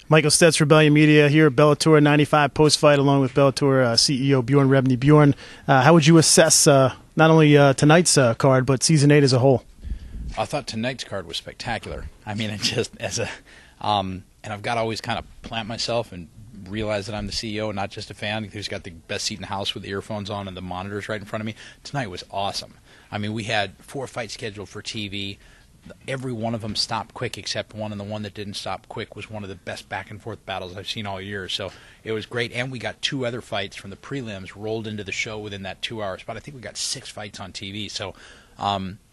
Michael Stets, Rebellion Media, here at Bellator 95 post-fight, along with Bellator CEO Bjorn Rebney. Bjorn, how would you assess not only tonight's card, but Season 8 as a whole? I thought tonight's card was spectacular. I mean, it just and I've got to always kind of plant myself and realize that I'm the CEO and not just a fan who's got the best seat in the house with the earphones on and the monitors right in front of me. Tonight was awesome. I mean, we had 4 fights scheduled for TV. Every one of them stopped quick except one, and the one that didn't stop quick was one of the best back-and-forth battles I've seen all year. So it was great, and we got 2 other fights from the prelims rolled into the show within that 2-hour spot. I think we got 6 fights on TV, so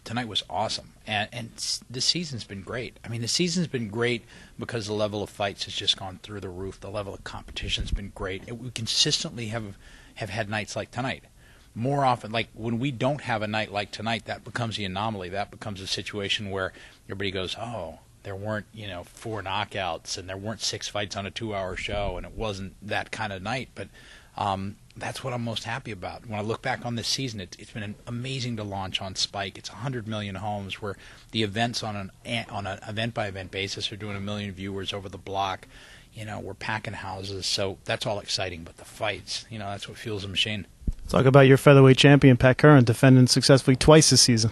tonight was awesome. And this season's been great. I mean, the season's been great because the level of fights has just gone through the roof. The level of competition's been great. We consistently have had nights like tonight. More often, like when we don't have a night like tonight, that becomes the anomaly. That becomes a situation where everybody goes, oh, there weren't 4 knockouts and there weren't 6 fights on a 2-hour show, and it wasn't that kind of night. But that's what I'm most happy about. When I look back on this season, it's been amazing to launch on Spike. It's 100 million homes where the events on an event-by-event basis are doing 1 million viewers over the block. We're packing houses, so that's all exciting. But the fights, that's what fuels the machine. Talk about your featherweight champion, Pat Curran, defending successfully twice this season.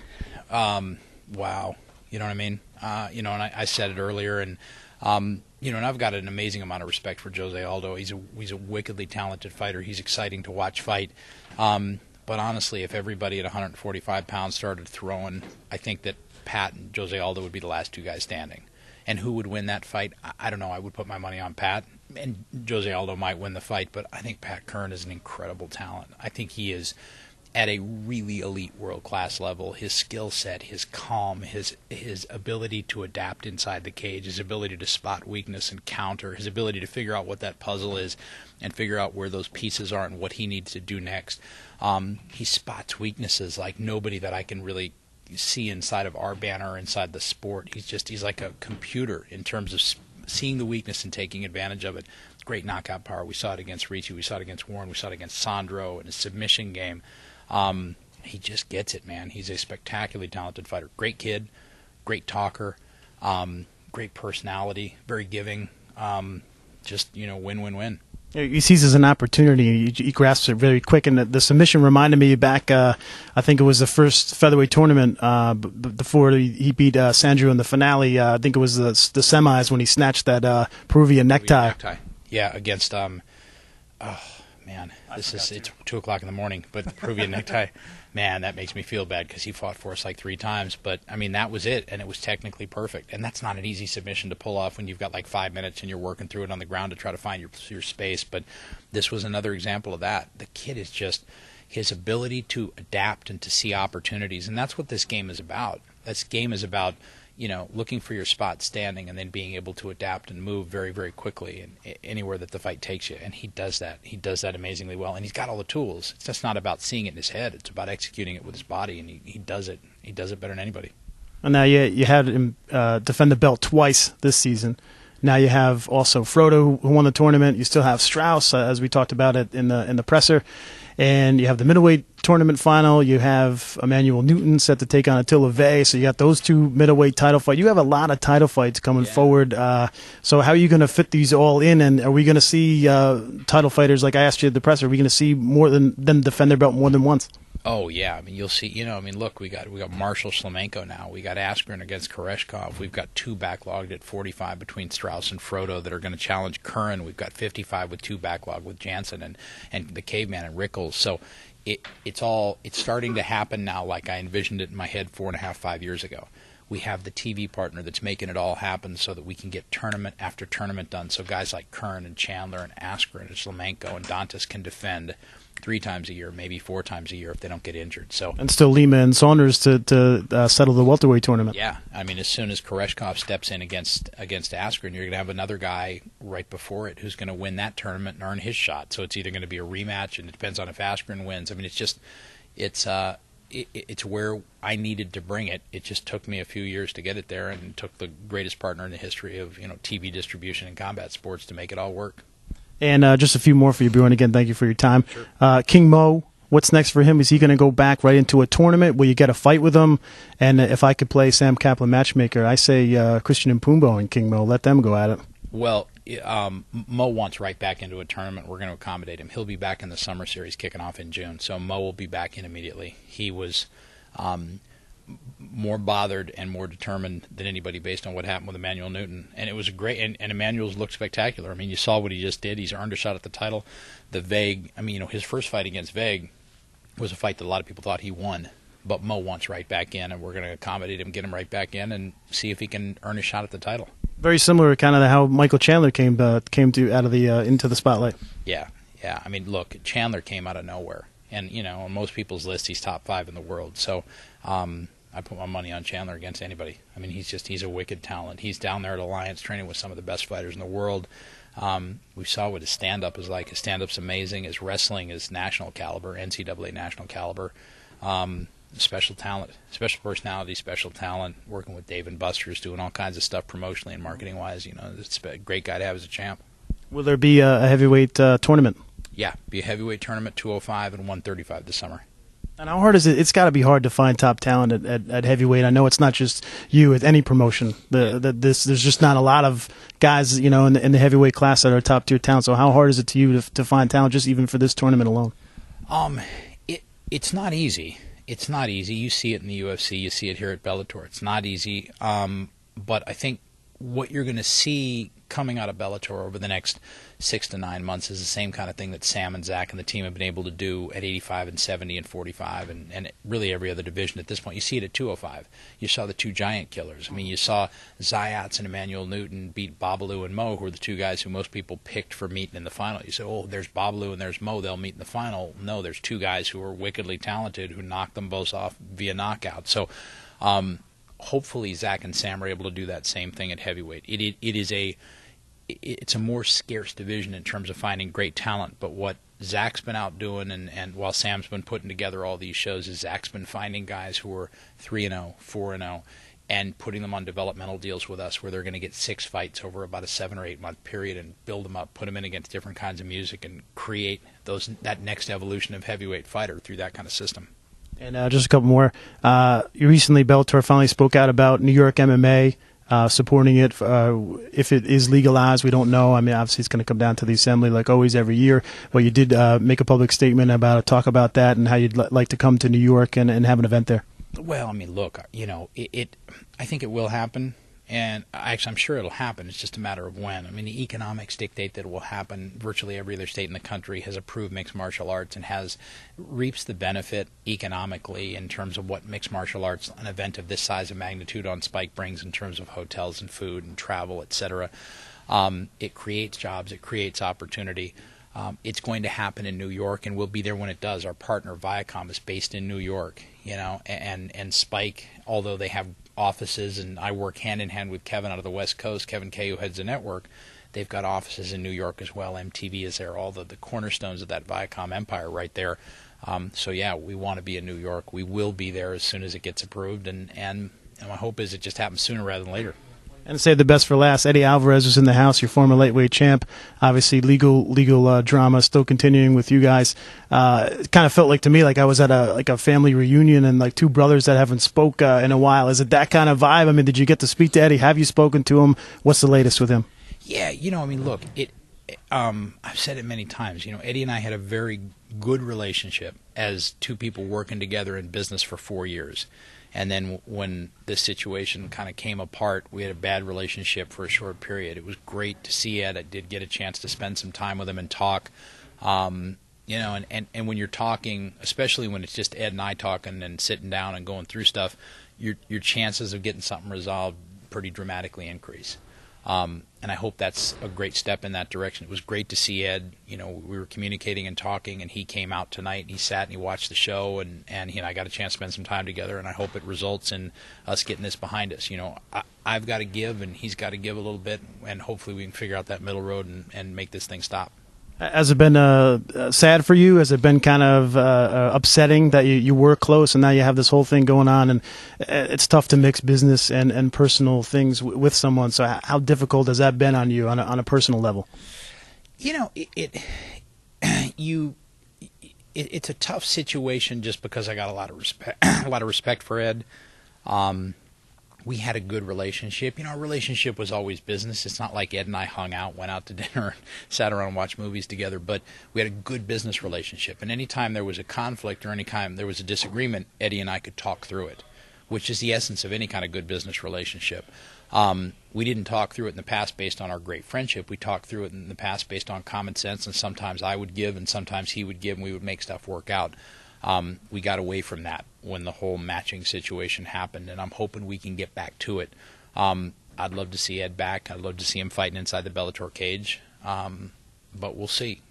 Wow. You know what I mean? And I said it earlier, and and I've got an amazing amount of respect for Jose Aldo. He's a wickedly talented fighter. He's exciting to watch fight. But honestly, if everybody at 145 pounds started throwing, I think that Pat and Jose Aldo would be the last 2 guys standing. And who would win that fight? I don't know. I would put my money on Pat. And Jose Aldo might win the fight, but I think Pat Curran is an incredible talent. I think he is at a really elite world-class level. His skill set, his calm, his ability to adapt inside the cage, his ability to spot weakness and counter, his ability to figure out what that puzzle is and figure out where those pieces are and what he needs to do next. He spots weaknesses like nobody that I can really see inside of our banner or inside the sport. He's like a computer in terms of seeing the weakness and taking advantage of it. Great knockout power. We saw it against Ricci. We saw it against Warren. We saw it against Sandro in his submission game. He just gets it, man. He's a spectacularly talented fighter. Great kid, great talker, great personality, very giving. Win-win-win. He sees it as an opportunity. He grasps it very quick, and the submission reminded me back. I think it was the first featherweight tournament before he beat Sandro in the finale. I think it was the semis when he snatched that Peruvian necktie. Yeah, against it's 2 o'clock in the morning, but the Peruvian necktie, man, that makes me feel bad because he fought for us like 3 times. But I mean, that was it, and it was technically perfect. And that's not an easy submission to pull off when you've got like 5 minutes and you're working through it on the ground to try to find your space. But this was another example of that. The kid is just his ability to adapt and to see opportunities, and that's what this game is about. This game is about looking for your spot standing and then being able to adapt and move very, very quickly anywhere that the fight takes you. And he does that. He does that amazingly well. And he's got all the tools. It's just not about seeing it in his head. It's about executing it with his body, and he does it. He does it better than anybody. And now you had him defend the belt twice this season. Now you have also Frodo, who won the tournament. You still have Strauss, as we talked about it in the presser. And you have the middleweight tournament final. You have Emmanuel Newton set to take on Attila Vey. So you got those 2 middleweight title fights. You have a lot of title fights coming forward. So how are you going to fit these all in? And are we going to see title fighters, like I asked you at the presser, are we going to see more than them defend their belt more than once? Oh, yeah. I mean, you'll see. Look, we got Marshall Shlemenko now. We got Askren against Koreshkov. We've got 2 backlogged at 45 between Strauss and Frodo that are going to challenge Curran. We've got 55 with 2 backlogged with Jansen and the Caveman and Rickles. So it's starting to happen now like I envisioned it in my head 4.5, 5 years ago. We have the TV partner that's making it all happen so that we can get tournament after tournament done. So guys like Curran and Chandler and Askren and Shlemenko and Dantas can defend 3 times a year, maybe 4 times a year if they don't get injured. So and still Lima and Saunders to settle the welterweight tournament. Yeah, I mean, as soon as Koreshkov steps in against Askren, you're going to have another guy right before it who's going to win that tournament and earn his shot. So it's either going to be a rematch, and it depends on if Askren wins. I mean, it's where I needed to bring it. It just took me a few years to get it there, and it took the greatest partner in the history of TV distribution and combat sports to make it all work. And just a few more for you, Bjorn. Again, thank you for your time. Sure. King Mo, what's next for him? Is he going to go back right into a tournament? Will you get a fight with him? And if I could play Sam Kaplan matchmaker, I say Christian Mpumbo and King Mo. Let them go at it. Well, Mo wants right back into a tournament. We're going to accommodate him. He'll be back in the summer series kicking off in June, so Mo will be back in immediately. He was more bothered and more determined than anybody based on what happened with Emmanuel Newton, and it was great. And Emmanuel's looked spectacular. I mean, you saw what he just did. He's earned a shot at the title. The Vague, I mean, his first fight against Vague was a fight that a lot of people thought he won. But Mo wants right back in, and we're going to accommodate him, get him right back in, and see if he can earn a shot at the title. Very similar, kind of how Michael Chandler came to out of the into the spotlight. Yeah. I mean, look, Chandler came out of nowhere, and on most people's list, he's top 5 in the world. So I put my money on Chandler against anybody. I mean, he's a wicked talent. He's down there at Alliance training with some of the best fighters in the world. We saw what his stand-up is like. His stand-up's amazing. His wrestling is national caliber, NCAA national caliber. Special talent, special personality, special talent, working with Dave and Buster's, doing all kinds of stuff promotionally and marketing-wise. It's a great guy to have as a champ. Will there be a heavyweight tournament? Yeah, be a heavyweight tournament, 205 and 135 this summer. And how hard is it? It's got to be hard to find top talent at heavyweight. I know it's not just you at any promotion. There's just not a lot of guys, in the heavyweight class that are top tier talent. So how hard is it to you to find talent just even for this tournament alone? It's not easy. It's not easy. You see it in the UFC. You see it here at Bellator. It's not easy. But I think what you're going to see coming out of Bellator over the next 6 to 9 months is the same kind of thing that Sam and Zach and the team have been able to do at 85 and 70 and 45 and really every other division at this point. You see it at 205. You saw the two giant killers. I mean, you saw Zayats and Emmanuel Newton beat Babalu and Mo, who are the two guys who most people picked for meeting in the final. You say, oh, there's Babalu and there's Mo. They'll meet in the final. No, there's two guys who are wickedly talented who knocked them both off via knockout. So hopefully Zach and Sam are able to do that same thing at heavyweight. It's a more scarce division in terms of finding great talent, but what Zach's been out doing, and while Sam's been putting together all these shows, is Zach's been finding guys who are 3-0, 4-0, and putting them on developmental deals with us where they're going to get 6 fights over about a 7 or 8 month period and build them up, put them in against different kinds of music, and create that next evolution of heavyweight fighter through that kind of system. And just a couple more. You recently, Bellator finally spoke out about New York MMA. Supporting it if it is legalized. We don't know. I mean, obviously it's going to come down to the assembly like always every year, but you did make a public statement talk about that and how you'd like to come to New York and have an event there. Well, I mean, look, I think it will happen, and actually I'm sure it'll happen. It's just a matter of when. I mean, the economics dictate that it will happen. Virtually every other state in the country has approved mixed martial arts and reaps the benefit economically in terms of what mixed martial arts, an event of this size and magnitude on Spike, brings in terms of hotels and food and travel, etc. It creates jobs. It creates opportunity. It's going to happen in New York, and we'll be there when it does. Our partner Viacom is based in New York, and Spike, although they have offices, and I work hand in hand with Kevin out of the West Coast, Kevin Kay, who heads the network. They've got offices in New York as well. MTV is there, all the cornerstones of that Viacom empire right there. So yeah, we want to be in New York. We will be there as soon as it gets approved, and my hope is it just happens sooner rather than later. And to save the best for last, Eddie Alvarez was in the house, your former lightweight champ. Obviously, legal drama still continuing with you guys. It kind of felt like to me like I was at a family reunion and like two brothers that haven't spoke in a while. Is it that kind of vibe? I mean, did you get to speak to Eddie? Have you spoken to him? What's the latest with him? Yeah, I mean, look, I've said it many times. Eddie and I had a very good relationship as two people working together in business for 4 years. And then when this situation kind of came apart, we had a bad relationship for a short period. It was great to see Ed. I did get a chance to spend some time with him and talk. And when you're talking, especially when it's just Ed and I talking and sitting down and going through stuff, your chances of getting something resolved pretty dramatically increase. And I hope that's a great step in that direction. It was great to see Ed. We were communicating and talking, and he came out tonight, and he sat and he watched the show, and he and I got a chance to spend some time together, and I hope it results in us getting this behind us. I've got to give, and he's got to give a little bit, and hopefully we can figure out that middle road and make this thing stop. Has it been sad for you? Has it been kind of upsetting that you were close and now you have this whole thing going on, and it's tough to mix business and personal things with someone? So how difficult has that been on you on a personal level? It's a tough situation just because I got a lot of respect for Ed. we had a good relationship. Our relationship was always business. It's not like Ed and I hung out, went out to dinner, and sat around and watched movies together, but we had a good business relationship. And any time there was a conflict or any time there was a disagreement, Eddie and I could talk through it, which is the essence of any kind of good business relationship. We didn't talk through it in the past based on our great friendship. We talked through it in the past based on common sense, and sometimes I would give and sometimes he would give, and we would make stuff work out. We got away from that when the whole matching situation happened, and I'm hoping we can get back to it. I'd love to see Ed back. I'd love to see him fighting inside the Bellator cage, but we'll see.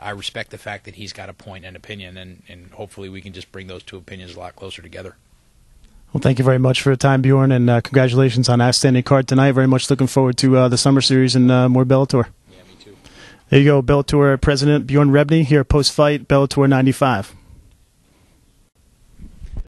I respect the fact that he's got a point and opinion, and hopefully we can just bring those two opinions a lot closer together. Well, thank you very much for your time, Bjorn, and congratulations on an outstanding card tonight. Very much looking forward to the summer series and more Bellator. Yeah, me too. There you go, Bellator President Bjorn Rebney here post-fight, Bellator 95.